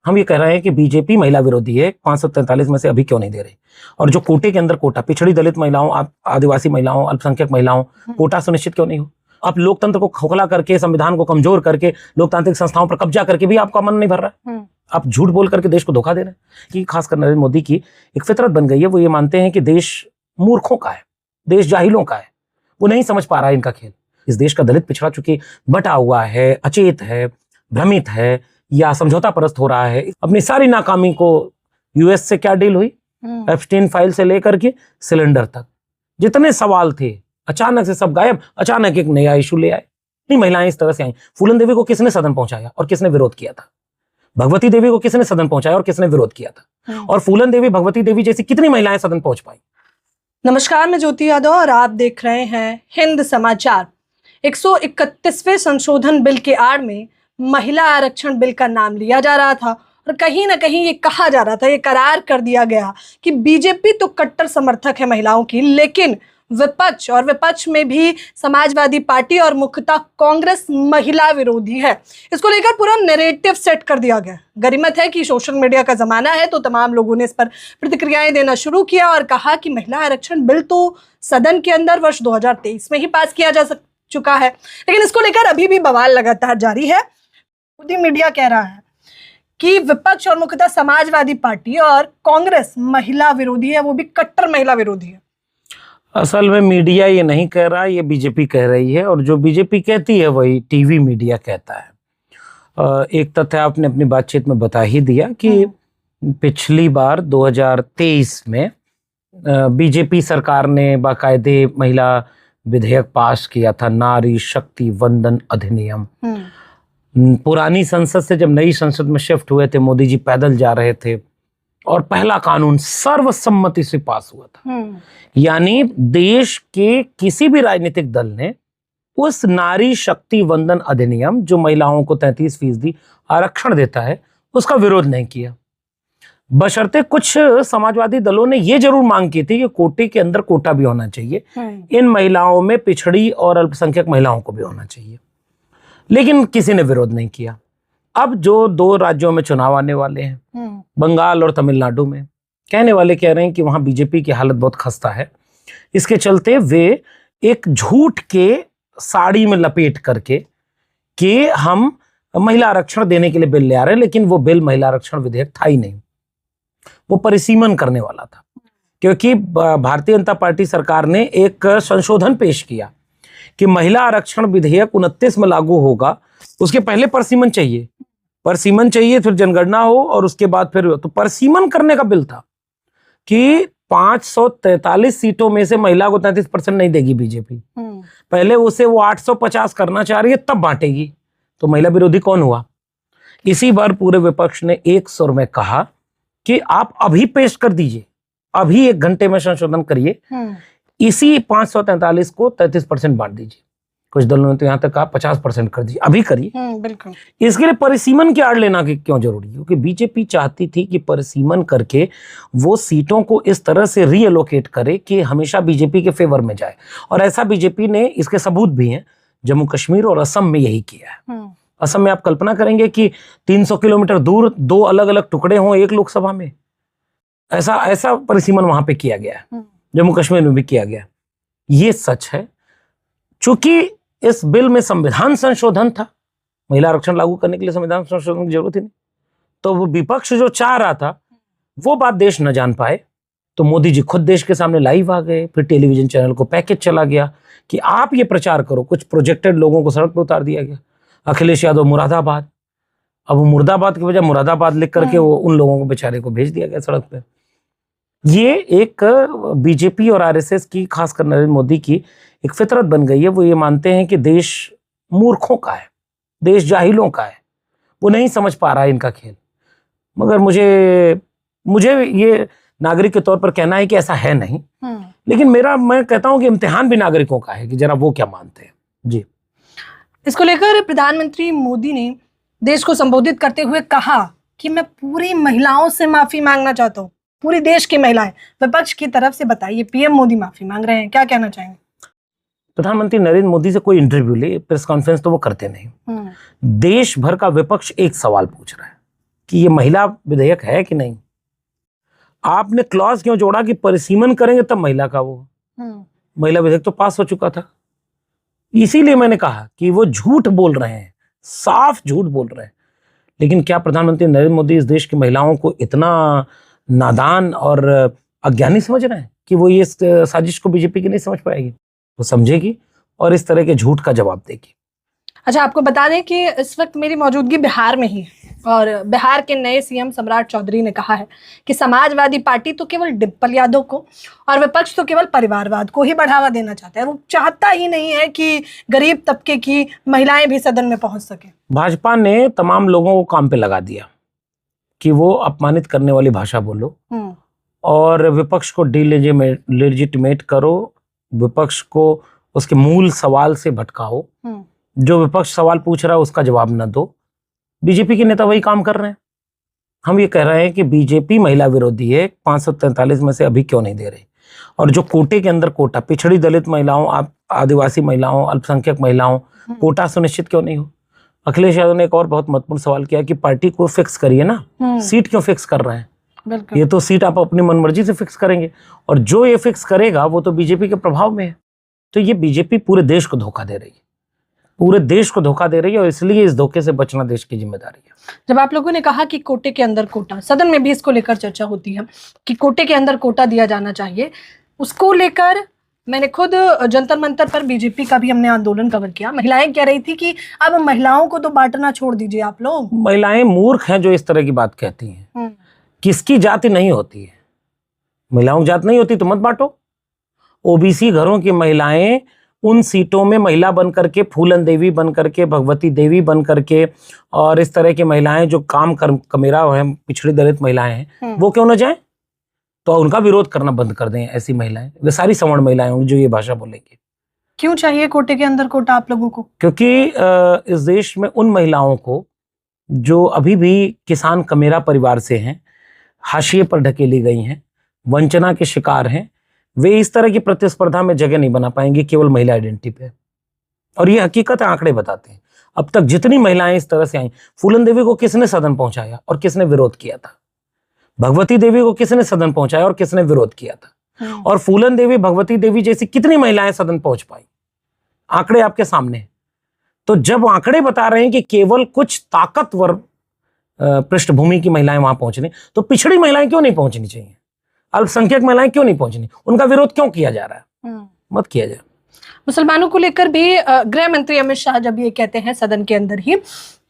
हम ये कह रहे हैं कि बीजेपी महिला विरोधी है, 543 में से अभी क्यों नहीं दे रही। और जो कोटे के अंदर कोटा, पिछड़ी दलित महिलाओं, आदिवासी महिलाओं, अल्पसंख्यक महिलाओं, कोटा सुनिश्चित क्यों नहीं हो। आप लोकतंत्र को खोखला करके, संविधान को कमजोर करके, लोकतांत्रिक संस्थाओं पर कब्जा करके भी आपका मन नहीं भर रहा है। आप झूठ बोल करके देश को धोखा दे रहे हैं। कि खासकर नरेंद्र मोदी की एक फितरत बन गई है, वो ये मानते हैं कि देश मूर्खों का है, देश जाहिलों का है, वो नहीं समझ पा रहा है इनका खेल। इस देश का दलित पिछड़ा चूंकि बटा हुआ है, अचेत है, भ्रमित है या समझौता परस्त हो रहा है। अपनी सारी नाकामी को यूएस से क्या डील हुई, एप्स्टीन फाइल से लेकर के सिलेंडर तक जितने सवाल थे अचानक से सब गायब। अचानक एक नया इशू ले आए। नहीं, महिलाएं इस तरह से आई। फूलन देवी को किसने सदन पहुंचाया और किसने विरोध किया था। भगवती देवी को किसने सदन पहुंचाया और किसने विरोध किया था। और फूलन देवी, भगवती देवी जैसी कितनी महिलाएं सदन पहुंच पाई। नमस्कार, मैं ज्योति यादव और आप देख रहे हैं हिंद समाचार। 131वें संशोधन बिल के आड़ में महिला आरक्षण बिल का नाम लिया जा रहा था और कहीं ना कहीं ये कहा जा रहा था, ये करार कर दिया गया कि बीजेपी तो कट्टर समर्थक है महिलाओं की, लेकिन विपक्ष में भी समाजवादी पार्टी और मुख्यतः कांग्रेस महिला विरोधी है। इसको लेकर पूरा नैरेटिव सेट कर दिया गया। गरिमत है कि सोशल मीडिया का जमाना है, तो तमाम लोगों ने इस पर प्रतिक्रियाएं देना शुरू किया और कहा कि महिला आरक्षण बिल तो सदन के अंदर वर्ष 2023 में ही पास किया जा चुका है, लेकिन इसको लेकर अभी भी बवाल लगातार जारी है। मोदी मीडिया कह रहा है कि विपक्ष और मुख्यतः समाजवादी पार्टी और कांग्रेस महिला विरोधी है, वो भी कट्टर महिला विरोधी है। असल में मीडिया ये नहीं कह रहा, ये बीजेपी कह रही है, और जो बीजेपी कहती है वही टीवी मीडिया कहता है। एक तथ्य आपने अपनी बातचीत में बता ही दिया कि पिछली बार 2023 में बीजेपी सरकार ने बाकायदे महिला विधेयक पास किया था, नारी शक्ति वंदन अधिनियम। पुरानी संसद से जब नई संसद में शिफ्ट हुए थे, मोदी जी पैदल जा रहे थे और पहला कानून सर्वसम्मति से पास हुआ था। यानी देश के किसी भी राजनीतिक दल ने उस नारी शक्ति वंदन अधिनियम, जो महिलाओं को 33% आरक्षण देता है, उसका विरोध नहीं किया। बशर्ते कुछ समाजवादी दलों ने यह जरूर मांग की थी कि कोटे के अंदर कोटा भी होना चाहिए, इन महिलाओं में पिछड़ी और अल्पसंख्यक महिलाओं को भी होना चाहिए, लेकिन किसी ने विरोध नहीं किया। अब जो 2 राज्यों में चुनाव आने वाले हैं, बंगाल और तमिलनाडु में, कहने वाले कह रहे हैं कि वहां बीजेपी की हालत बहुत खस्ता है। इसके चलते वे एक झूठ के साड़ी में लपेट करके कि हम महिला आरक्षण देने के लिए बिल ले आ रहे हैं, लेकिन वो बिल महिला आरक्षण विधेयक था ही नहीं, वो परिसीमन करने वाला था। क्योंकि भारतीय जनता पार्टी सरकार ने एक संशोधन पेश किया कि महिला आरक्षण विधेयक 29 में लागू होगा, उसके पहले परसीमन चाहिए, फिर जनगणना हो और उसके बाद फिर, तो परसीमन करने का बिल था कि 543 सीटों में से महिला को 33% नहीं देगी बीजेपी, पहले उसे वो 850 करना चाह रही है, तब बांटेगी। तो महिला विरोधी कौन हुआ। इसी बार पूरे विपक्ष ने एक सुर में कहा कि आप अभी पेश कर दीजिए, अभी 1 घंटे में संशोधन करिए, इसी 543 को 33% बांट दीजिए। कुछ दलों ने तो यहां तक कहा 50% कर दीजिए, अभी करिए। बिल्कुल। इसके लिए परिसीमन की आड़ लेना क्यों जरूरी है, क्योंकि बीजेपी चाहती थी कि परिसीमन करके वो सीटों को इस तरह से रीएलोकेट करे कि हमेशा बीजेपी के फेवर में जाए। और ऐसा बीजेपी ने, इसके सबूत भी हैं, जम्मू कश्मीर और असम में यही किया है। असम में आप कल्पना करेंगे कि 300 किलोमीटर दूर 2 अलग अलग टुकड़े हों एक लोकसभा में, ऐसा परिसीमन वहां पे किया गया है। जम्मू कश्मीर में भी किया गया। ये सच है। चूंकि इस बिल में संविधान संशोधन था, महिला आरक्षण लागू करने के लिए संविधान संशोधन की जरूरत ही नहीं, तो वो विपक्ष जो चाह रहा था वो बात देश न जान पाए, तो मोदी जी खुद देश के सामने लाइव आ गए। फिर टेलीविजन चैनल को पैकेज चला गया कि आप ये प्रचार करो। कुछ प्रोजेक्टेड लोगों को सड़क पर उतार दिया गया। अखिलेश यादव मुरादाबाद, अब वो मुर्दाबाद की बजाय मुरादाबाद लिख करके वो उन लोगों को बेचारे को भेज दिया गया सड़क पे। ये एक बीजेपी और आरएसएस की, खासकर नरेंद्र मोदी की एक फितरत बन गई है। वो ये मानते हैं कि देश मूर्खों का है, देश जाहिलों का है, वो नहीं समझ पा रहा है इनका खेल। मगर मुझे ये नागरिक के तौर पर कहना है कि ऐसा है नहीं, लेकिन मैं कहता हूं कि इम्तिहान भी नागरिकों का है कि जरा वो क्या मानते हैं। जी, इसको लेकर प्रधानमंत्री मोदी ने देश को संबोधित करते हुए कहा कि मैं पूरी महिलाओं से माफी मांगना चाहता हूँ, पूरी देश की महिलाएं। विपक्ष की तरफ से बताइए, पीएम मोदी माफी मांग रहे हैं, क्या कहना चाहेंगे। प्रधानमंत्री नरेंद्र मोदी से कोई इंटरव्यू ले, प्रेस कॉन्फ्रेंस तो वो करते नहीं। देश भर का विपक्ष एक सवाल पूछ रहा है कि ये महिला विधेयक है कि नहीं। आपने क्लॉज क्यों जोड़ा कि परिसीमन करेंगे तब महिला का वो महिला विधेयक तो पास हो चुका था। इसीलिए मैंने कहा कि वो झूठ बोल रहे हैं, साफ झूठ बोल रहे हैं। लेकिन क्या प्रधानमंत्री नरेंद्र मोदी इस देश की महिलाओं को इतना नादान और अज्ञानी समझ रहे हैं कि वो ये साजिश को बीजेपी की नहीं समझ पाएगी? वो समझेगी और इस तरह के झूठ का जवाब देगी। अच्छा, आपको बता दें कि इस वक्त मेरी मौजूदगी बिहार में ही है और बिहार के नए सीएम सम्राट चौधरी ने कहा है कि समाजवादी पार्टी तो केवल डिम्पल यादव को और विपक्ष तो केवल परिवारवाद को ही बढ़ावा देना चाहता है। वो चाहता ही नहीं है कि गरीब तबके की महिलाएं भी सदन में पहुंच सके। भाजपा ने तमाम लोगों को काम पे लगा दिया कि वो अपमानित करने वाली भाषा बोलो और विपक्ष को डिलेजिटिमेट करो, विपक्ष को उसके मूल सवाल से भटकाओ, जो विपक्ष सवाल पूछ रहा है उसका जवाब न दो। बीजेपी के नेता वही काम कर रहे हैं। हम ये कह रहे हैं कि बीजेपी महिला विरोधी है, 543 में से अभी क्यों नहीं दे रही। और जो कोटे के अंदर कोटा, पिछड़ी दलित महिलाओं, आदिवासी महिलाओं, अल्पसंख्यक महिलाओं, कोटा सुनिश्चित क्यों नहीं हो। अखिलेश यादव ने एक और बहुत महत्वपूर्ण सवाल किया कि पार्टी को फिक्स करिए ना, सीट क्यों फिक्स कर रहे हैं। ये तो सीट आप अपनी मनमर्जी से फिक्स करेंगे और जो ये फिक्स करेगा वो तो बीजेपी के प्रभाव में है। तो ये बीजेपी पूरे देश को धोखा दे रही है, पूरे देश को धोखा दे रही है और इसलिए इस धोखे से बचना देश की जिम्मेदारी है। जब आप लोगों ने कहा कि कोटे के अंदर कोटा, सदन में भी इसको लेकर चर्चा होती है कि कोटे के अंदर कोटा दिया जाना चाहिए, उसको लेकर मैंने खुद जंतर मंतर पर बीजेपी का भी हमने आंदोलन कवर किया। महिलाएं कह रही थी कि अब महिलाओं को तो बांटना छोड़ दीजिए आप लोग। महिलाएं मूर्ख हैं जो इस तरह की बात कहती हैं। किसकी जाति नहीं होती है, महिलाओं की जात नहीं होती तो मत बांटो। ओबीसी घरों की महिलाएं उन सीटों में महिला बन करके, फूलन देवी बन करके, भगवती देवी बन करके और इस तरह की महिलाएं जो काम कमेरा है, पिछड़ी दलित महिलाएं हैं, वो क्यों ना जाएं? तो उनका विरोध करना बंद कर दें। ऐसी महिलाएं, वे सारी सवर्ण महिलाएं होंगी जो ये भाषा बोलेंगी। क्यों चाहिए कोटे के अंदर कोटा आप लोगों को? क्योंकि इस देश में उन महिलाओं को जो अभी भी किसान कमेरा परिवार से हैं, हाशिए पर ढकेली गई हैं, वंचना के शिकार हैं, वे इस तरह की प्रतिस्पर्धा में जगह नहीं बना पाएंगे केवल महिला आइडेंटिटी पे। और ये हकीकत आंकड़े बताते हैं। अब तक जितनी महिलाएं इस तरह से आई, फूलन देवी को किसने सदन पहुंचाया और किसने विरोध किया था? भगवती देवी को किसने सदन पहुंचाया और किसने विरोध किया था? और फूलन देवी, भगवती देवी जैसी कितनी महिलाएं सदन पहुंच पाई? आंकड़े आपके सामने हैं। तो जब आंकड़े बता रहे हैं कि केवल कुछ ताकतवर पृष्ठभूमि की महिलाएं वहां पहुंच रही, तो पिछड़ी महिलाएं क्यों नहीं पहुंचनी चाहिए? अल्पसंख्यक महिलाएं क्यों नहीं पहुंचनी? उनका विरोध क्यों किया जा रहा है? मत किया जाए। मुसलमानों को लेकर भी गृह मंत्री अमित शाह जब ये कहते हैं सदन के अंदर ही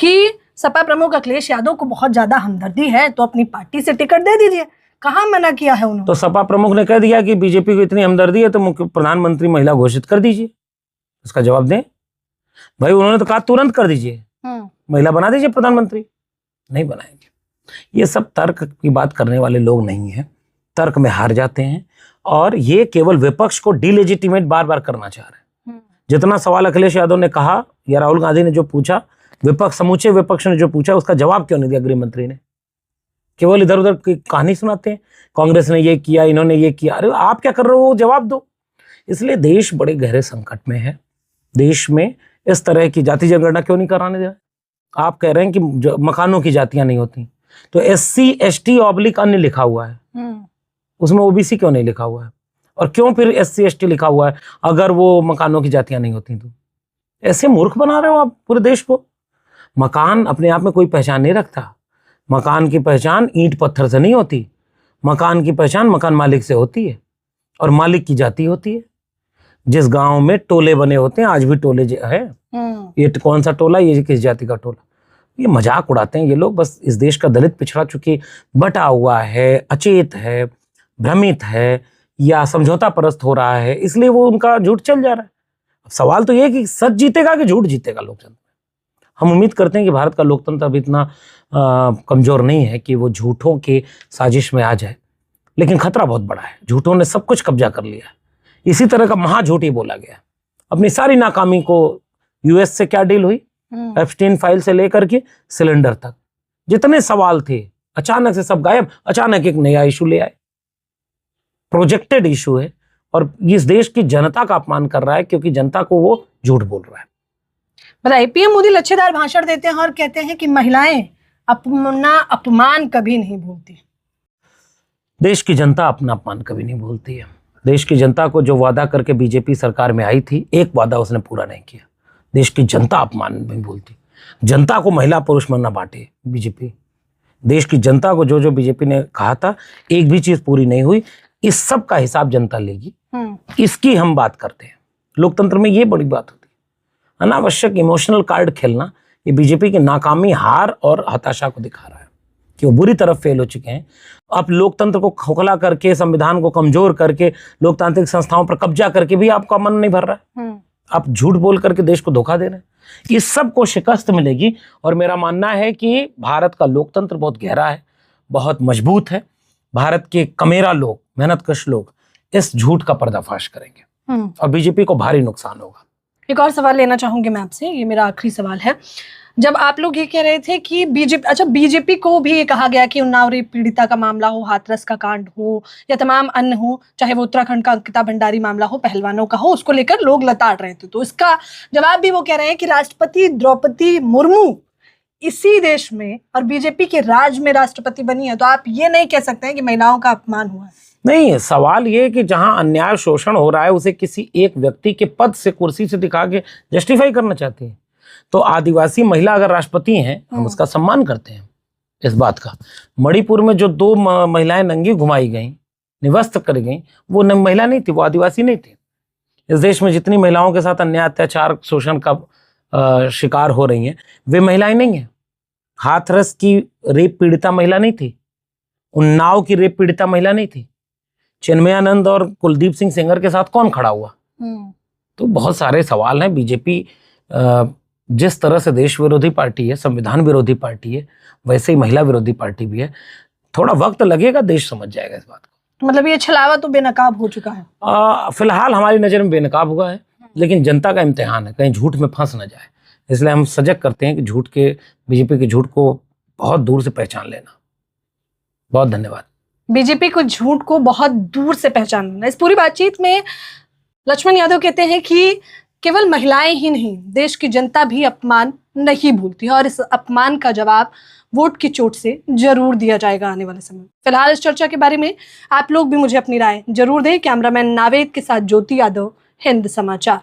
कि सपा प्रमुख अखिलेश यादव को बहुत ज्यादा हमदर्दी है तो अपनी पार्टी से टिकट दे दीजिए, कहाँ मना किया है उन्होंने? तो सपा प्रमुख ने कह दिया कि बीजेपी को इतनी हमदर्दी है तो प्रधानमंत्री महिला घोषित कर दीजिए। उसका जवाब दें भाई। उन्होंने तो कहा तुरंत कर दीजिए, महिला बना दीजिए प्रधानमंत्री। नहीं बनाएंगे। ये सब तर्क की बात करने वाले लोग नहीं है, तर्क में हार जाते हैं और ये केवल विपक्ष को डिलेजिटिमेट बार बार करना चाह रहे हैं। जितना सवाल अखिलेश यादव ने कहा या राहुल गांधी ने जो पूछा, समूचे विपक्ष ने जो पूछा, उसका जवाब क्यों नहीं दिया गृह मंत्री ने? केवल इधर उधर की कहानी सुनाते हैं, कांग्रेस ने ये किया, इन्होंने ये किया। अरे आप क्या कर रहे हो, जवाब दो। इसलिए देश बड़े गहरे संकट में है। देश में इस तरह की जाति जनगणना क्यों नहीं कराने दे? आप कह रहे हैं कि मकानों की जातियां नहीं होती, तो SC ST ऑब्लिक अन्य लिखा हुआ है, उसमें OBC क्यों नहीं लिखा हुआ है? और क्यों फिर SC ST लिखा हुआ है अगर वो मकानों की जातियां नहीं होती? तो ऐसे मूर्ख बना रहे हो आप पूरे देश को। मकान अपने आप में कोई पहचान नहीं रखता। मकान की पहचान ईंट पत्थर से नहीं होती। मकान की पहचान मकान मालिक से होती है और मालिक की जाति होती है। जिस गांव में टोले बने होते हैं, आज भी टोले है, ये कौन सा टोला, ये किस जाति का टोला, ये मजाक उड़ाते हैं ये लोग। बस इस देश का दलित पिछड़ा चूंकि बटा हुआ है, अचेत है, भ्रमित है या समझौता परस्त हो रहा है, इसलिए वो उनका झूठ चल जा रहा है। अब सवाल तो ये है कि सच जीतेगा कि झूठ जीतेगा लोकतंत्र। हम उम्मीद करते हैं कि भारत का लोकतंत्र अभी इतना कमजोर नहीं है कि वो झूठों के साजिश में आ जाए, लेकिन खतरा बहुत बड़ा है। झूठों ने सब कुछ कब्जा कर लिया है। इसी तरह का महाझूठ ही बोला गया। अपनी सारी नाकामी को US से क्या डील हुई, एप्स्टीन फाइल से लेकर के सिलेंडर तक जितने सवाल थे अचानक से सब गायब। अचानक एक नया इशू ले आए, प्रोजेक्टेड इशू है और इस देश की जनता का अपमान कर रहा है क्योंकि जनता को वो झूठ बोल रहा है। बताइए, PM मोदी लच्छेदार भाषण देते हैं और कहते हैं कि महिलाएं अपना अपमान कभी नहीं भूलती। देश की जनता अपना अपमान कभी नहीं भूलती है। देश की जनता को जो वादा करके बीजेपी सरकार में आई थी, एक वादा उसने पूरा नहीं किया। देश की जनता अपमान नहीं भूलती। जनता को महिला पुरुष में न बांटे बीजेपी। देश की जनता को जो जो बीजेपी ने कहा था, एक भी चीज पूरी नहीं हुई। इस सब का हिसाब जनता लेगी, इसकी हम बात करते हैं। लोकतंत्र में ये बड़ी बात होती है। अनावश्यक इमोशनल कार्ड खेलना ये बीजेपी की नाकामी, हार और हताशा को दिखा रहा है कि वो बुरी तरफ फेल हो चुके हैं। अब लोकतंत्र को खोखला करके, संविधान को कमजोर करके, लोकतांत्रिक संस्थाओं पर कब्जा करके भी आपका मन नहीं भर रहा है। आप झूठ बोल करके देश को धोखा दे रहे हैं। इस सब को शिकस्त मिलेगी। और मेरा मानना है कि भारत का लोकतंत्र बहुत गहरा है, बहुत मजबूत है। भारत के कमेरा लोग, मेहनतकश लोग इस झूठ का पर्दाफाश करेंगे और बीजेपी को भारी नुकसान होगा। एक और सवाल लेना चाहूंगी मैं आपसे, ये मेरा आखिरी सवाल है। जब आप लोग ये कह रहे थे कि बीजेपी को भी ये कहा गया कि उन्नाव रेप पीड़िता का मामला हो, हाथरस का कांड हो या तमाम अन्य हो, चाहे वो उत्तराखंड का अंकिता भंडारी मामला हो, पहलवानों का हो, उसको लेकर लोग लताड़ रहे थे। तो इसका जवाब भी वो कह रहे हैं कि राष्ट्रपति द्रौपदी मुर्मू इसी देश में और बीजेपी के राज में राष्ट्रपति बनी है, तो आप ये नहीं कह सकते हैं कि महिलाओं का अपमान हुआ है। नहीं, सवाल ये कि जहां अन्याय शोषण हो रहा है उसे किसी एक व्यक्ति के पद से, कुर्सी से दिखा के जस्टिफाई करना चाहती है। तो आदिवासी महिला अगर राष्ट्रपति हैं, हम उसका सम्मान करते हैं इस बात का। मणिपुर में जो 2 महिलाएं नंगी घुमाई गई, निवस्त्र कर गई, वो महिला नहीं थी, वो आदिवासी नहीं थी। इस देश में जितनी महिलाओं के साथ अन्याय, अत्याचार, शोषण का शिकार हो रही हैं, वे महिलाएं नहीं हैं। हाथरस की रेप पीड़िता महिला नहीं थी, उन्नाव की रेप पीड़िता महिला नहीं थी। चिन्मयानंद और कुलदीप सिंह सेंगर के साथ कौन खड़ा हुआ? तो बहुत सारे सवाल हैं। बीजेपी जिस तरह से देश विरोधी पार्टी है, संविधान विरोधी पार्टी है, वैसे ही महिला विरोधी पार्टी भी है। थोड़ा वक्त लगेगा, देश समझ जाएगा इस बात को। मतलब ये छलावा तो बेनकाब हो चुका है। फिलहाल हमारी नजर में बेनकाब हुआ है, लेकिन जनता का इम्तिहान है, कहीं झूठ में फंस न जाए। इसलिए हम सजग करते हैं कि बीजेपी के झूठ को बहुत दूर से पहचान लेना। बहुत धन्यवाद। बीजेपी को झूठ को बहुत दूर से पहचानना। इस पूरी बातचीत में लक्ष्मण यादव कहते हैं कि केवल महिलाएं ही नहीं, देश की जनता भी अपमान नहीं भूलती है और इस अपमान का जवाब वोट की चोट से जरूर दिया जाएगा आने वाले समय में। फिलहाल इस चर्चा के बारे में आप लोग भी मुझे अपनी राय जरूर दें। कैमरामैन नावेद के साथ ज्योति यादव, हिंद समाचार।